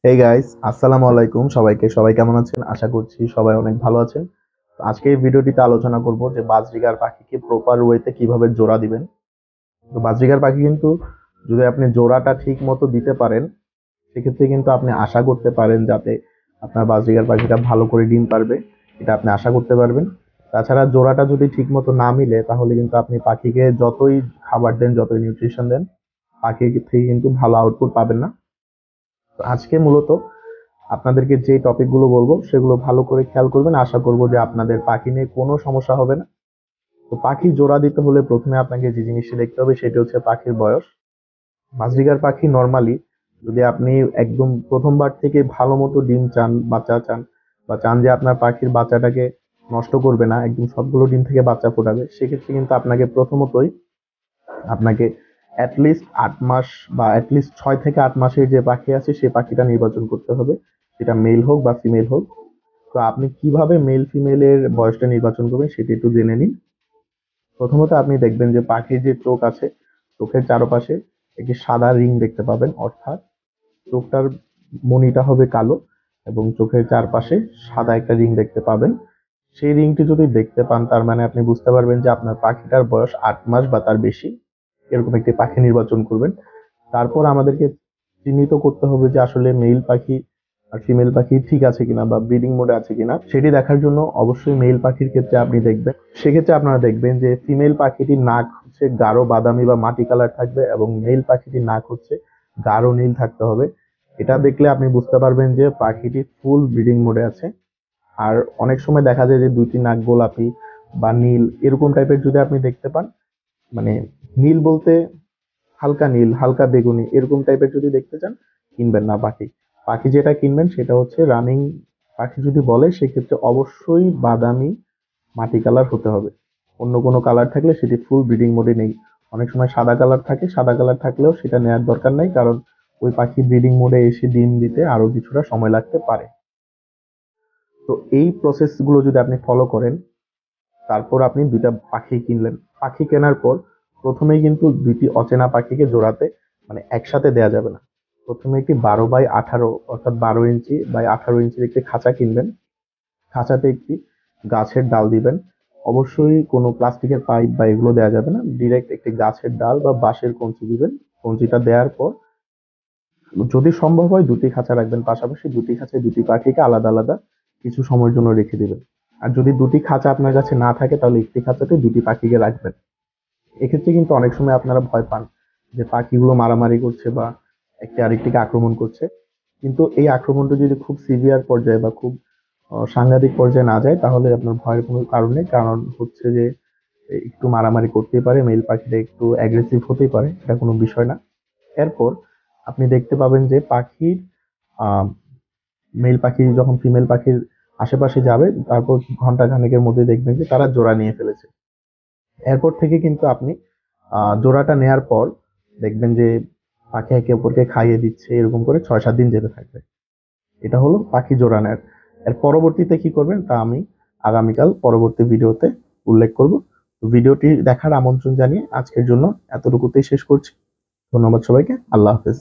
এই গাইস, আসসালামু আলাইকুম। সবাই কেমন আছেন? আশা করছি সবাই অনেক ভালো আছেন। তো আজকে এই ভিডিওটিতে আলোচনা করব যে বাজরিগার পাখিকে প্রপার ওয়েতে কিভাবে জোড়া দিবেন। তো বাজরিগার পাখি কিন্তু যদি আপনি জোড়াটা ঠিক মতো দিতে পারেন, সেক্ষেত্রে কিন্তু আপনি আশা করতে পারেন যাতে আপনার বাজরিগার পাখিটা ভালো করে ডিম পারবে। এটা আপনি আশা করতে পারবেন। তাছাড়া জোড়াটা যদি ঠিক মতো না মিলে, তাহলে কিন্তু আপনি পাখিকে যতই খাবার দেন, যতই নিউট্রিশন দেন, পাখি থেকে কিন্তু ভালো আউটপুট পাবেন না। তো আজকে মূলত আপনাদেরকে যে টপিকগুলো বলবো সেগুলো ভালো করে খেয়াল করবেন। আশা করব যে আপনাদের পাখি নিয়ে কোনো সমস্যা হবে না। তো পাখি জোড়া দিতে হলে প্রথমে আপনাকে যে জিনিসটি দেখতে হবে সেটি হচ্ছে পাখির বয়স। বাজরিগার পাখি নর্মালি, যদি আপনি একদম প্রথমবার থেকে ভালো মতো ডিম চান, বাচ্চা চান, বা চান যে আপনার পাখির বাচ্চাটাকে নষ্ট করবে না, একদম সবগুলো ডিম থেকে বাচ্চা ফোটাবে, সেক্ষেত্রে কিন্তু আপনাকে প্রথমতই আপনাকে অ্যাটলিস্ট 8 মাস বা অ্যাটলিস্ট 6 থেকে 8 মাসের যে পাখি আছে সে পাখিটা নির্বাচন করতে হবে, সেটা মেল হোক বা ফিমেল হোক। তো আপনি কিভাবে মেল ফিমেলের বয়সটা নির্বাচন করবেন সেটি একটু জেনে নিন। প্রথমত আপনি দেখবেন যে পাখির যে চোখ আছে, চোখের চারপাশে একটি সাদা রিং দেখতে পাবেন, অর্থাৎ চোখটার মনিটা হবে কালো এবং চোখের চারপাশে সাদা একটা রিং দেখতে পাবেন। সেই রিংটি যদি দেখতে পান, তার মানে আপনি বুঝতে পারবেন যে আপনার পাখিটার বয়স 8 মাস বা তার বেশি। এরকম একটি পাখি নির্বাচন করবেন। তারপর আমাদেরকে চিহ্নিত করতে হবে যে আসলে মেল পাখি আর ফিমেল পাখি ঠিক আছে কিনা বা ব্রিডিং মোডে আছে কিনা, সেটি দেখার জন্য অবশ্যই মেল পাখির ক্ষেত্রে আপনি দেখবেন, সেক্ষেত্রে আপনারা দেখবেন যে ফিমেল পাখিটির নাক হচ্ছে গাঢ় বাদামি বা মাটি কালার থাকবে এবং মেল পাখিটির নাক হচ্ছে গাঢ় নীল থাকতে হবে। এটা দেখলে আপনি বুঝতে পারবেন যে পাখিটি ফুল ব্রিডিং মোডে আছে। আর অনেক সময় দেখা যায় যে দুইটি নাক গোলাপি বা নীল এরকম টাইপের যদি আপনি দেখতে পান, মানে নীল বলতে হালকা নীল, হালকা বেগুনি এরকম টাইপের যদি দেখতে চান, কিনবেন না পাখি। পাখি যেটা কিনবেন সেটা হচ্ছে রানিং পাখি। যদি বলে সেক্ষেত্রে অবশ্যই বাদামি মাটি কালার হতে হবে। অন্য কোনো কালার থাকলে সেটি ফুল ব্রিডিং মোডে নেই। অনেক সময় সাদা কালার থাকে, সাদা কালার থাকলেও সেটা নেওয়ার দরকার নাই, কারণ ওই পাখি ব্রিডিং মোডে এসে ডিম দিতে আরো কিছুটা সময় লাগতে পারে। তো এই প্রসেস গুলো যদি আপনি ফলো করেন, তারপর আপনি দুইটা পাখি কিনলেন। পাখি কেনার পর প্রথমেই কিন্তু দুইটি অচেনা পাখিকে জোড়াতে, মানে একসাথে দেয়া যাবে না। প্রথমে একটি 12x18 অর্থাৎ 12 ইঞ্চি বাই 18 ইঞ্চির একটি খাঁচা কিনবেন। খাঁচাতে একটি গাছের ডাল দিবেন। অবশ্যই কোনো প্লাস্টিকের পাইপ বা এগুলো দেওয়া যাবে না, ডিরেক্ট একটি গাছের ডাল বা বাঁশের কঞ্চি দিবেন। কঞ্চিটা দেওয়ার পর যদি সম্ভব হয় দুটি খাঁচা রাখবেন পাশাপাশি, দুটি খাঁচায় দুটি পাখিকে আলাদা আলাদা কিছু সময়ের জন্য রেখে দিবেন। আর যদি দুটি খাঁচা আপনার কাছে না থাকে, তাহলে একটি খাঁচাতে দুটি পাখিকে রাখবেন। এক্ষেত্রে কিন্তু অনেক সময় আপনারা ভয় পান যে পাখিগুলো মারামারি করছে বা একটি আরেকটিকে আক্রমণ করছে। কিন্তু এই আক্রমণটা যদি খুব সিভিয়ার পর্যায়ে বা খুব সাংঘাতিক পর্যায়ে না যায়, তাহলে আপনার ভয়ের কোনো কারণ নেই। কারণ হচ্ছে যে একটু মারামারি করতেই পারে, মেল পাখিটা একটু অ্যাগ্রেসিভ হতেই পারে, এটা কোনো বিষয় না। এরপর আপনি দেখতে পাবেন যে পাখির আহ মেল পাখি যখন ফিমেল পাখির আশেপাশে যাবে, তারপর ঘন্টা খানেকের মধ্যে দেখবেন যে তারা জোড়া নিয়ে ফেলেছে। এরপর থেকে কিন্তু আপনি জোড়াটা নেয়ার পর দেখবেন যে পাখি একে অপরকে খাইয়ে দিচ্ছে, এরকম করে 6-7 দিন যেতে থাকবে। এটা হলো পাখি জোড়া নেয়ার। এর পরবর্তীতে কি করবেন তা আমি আগামীকাল পরবর্তী ভিডিওতে উল্লেখ করব। তো ভিডিওটি দেখার আমন্ত্রণ জানিয়ে আজকের জন্য এতটুকুতেই শেষ করছি। ধন্যবাদ সবাইকে। আল্লাহ হাফেজ।